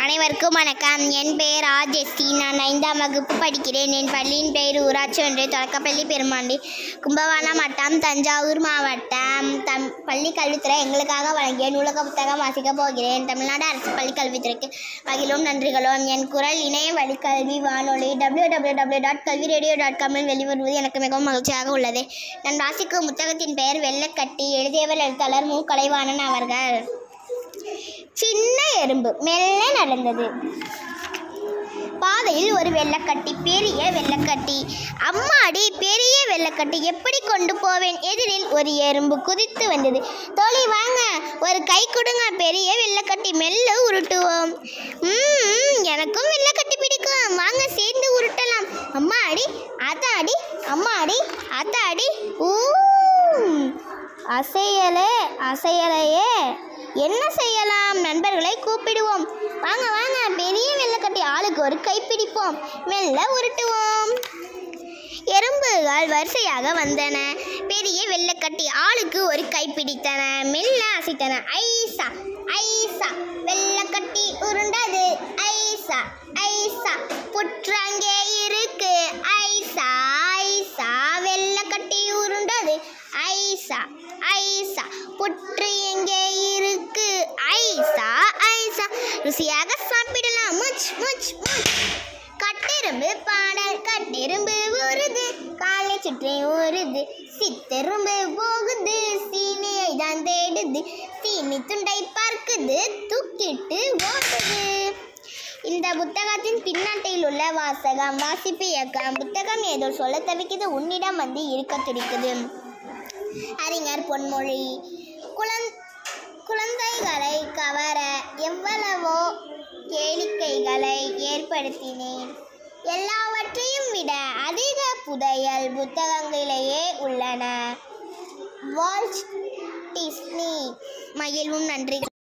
அனைவருக்கும் வணக்கம். என் பெயர் ஜெஸ்ஸி. நான் 5ஆம் வகுப்பு படிக்கிறேன். என் பள்ளியின் பெயர் ஊராட்சி ஒன்றிய தொடக்கப்பள்ளி பெருமாண்டி, கும்பகோணம் வட்டம், தஞ்சாவூர் மாவட்டம். பள்ளி கல்வித்துறை எங்களுக்காக வழங்கிய நூலக புத்தகம் வாசிக்கப் போகிறேன். தமிழ்நாடு அரசு பள்ளி கல்வித்துறைக்கு மகிழும் நன்றிகளும். என் குரல் இணைய வழி கல்வி வானொலி www.kalviradio.com வெளிவருவது எனக்கு மிகவும் மகிழ்ச்சியாக உள்ளது. நான் வாசிக்கும் புத்தகத்தின் பெயர் வெள்ளக்கட்டி. எழுதியவர் எழுத்தாளர் மு. கலைவாணன் அவர்கள். சின்ன எறும்பு மெல்ல நடந்தது. பாதையில் ஒரு வெள்ளக்கட்டி, பெரிய வெள்ளக்கட்டி. அம்மாடி, பெரிய வெள்ளக்கட்டி எப்படி கொண்டு போவேன்? எதிரில் ஒரு எறும்பு குதித்து வந்தது. தோழி வாங்க, ஒரு கை கொடுங்க, பெரிய வெள்ளக்கட்டி மெல்ல உருட்டுவோம். எனக்கும் வெள்ளக்கட்டி பிடிக்கும், வாங்க சேர்ந்து உருட்டலாம். அம்மாடி அத்தாடி, அம்மாடி அத்தாடி. அசையலையே, என்ன செய்யலாம்? நண்பர்களை கூப்பிடுவோம். வாங்க வாங்க, பெரிய வெள்ளக்கட்டி ஆளுக்கு ஒரு கை பிடிப்போம், மெல்ல உருட்டுவோம். எறும்புகள் வரிசையாக வந்தன. பெரிய வெள்ளக்கட்டி ஆளுக்கு ஒரு கை பிடித்தன, மெல்ல அசைத்தன. ஐசா ஐசா, வெள்ளக்கட்டி உருண்டது. ஐசா ஐசா, புற்றாங்கே இருக்கு. ஐசா ஐசா, வெள்ளக்கட்டி உருண்டது. ஐசா ஐசா, புற்று எங்கே இருக்கு? ஐசா ஐசா, ருசியாக சாப்பிடலாம். Much much much. கட்டெரும்பு பாடல். கட்டெரும்பு ஊறுது, காலை சுற்றி ஊறுது. சித்தெரும்பு போகுது, சீனியை தான் தேடுது. சீனி துண்டை பார்க்குது, தூக்கிட்டு ஓடுது. இந்த புத்தகத்தின் பின்னட்டையில் உள்ள வாசகம். வாசிப்பு இயக்கம். புத்தகம் ஏதோ சொல்ல தவிக்குது, உன்னிடம் வந்து இருக்க துடிக்குது. அறிஞர் பொன்மொழி. குழந்தைகளை கவர எவ்வளவோ கேளிக்கைகளை ஏற்படுத்தினேன். எல்லாவற்றையும் விட அதிக புதையல் புத்தகங்களிலேயே உள்ளன. Walt Disney. மகிழ்வும் நன்றி.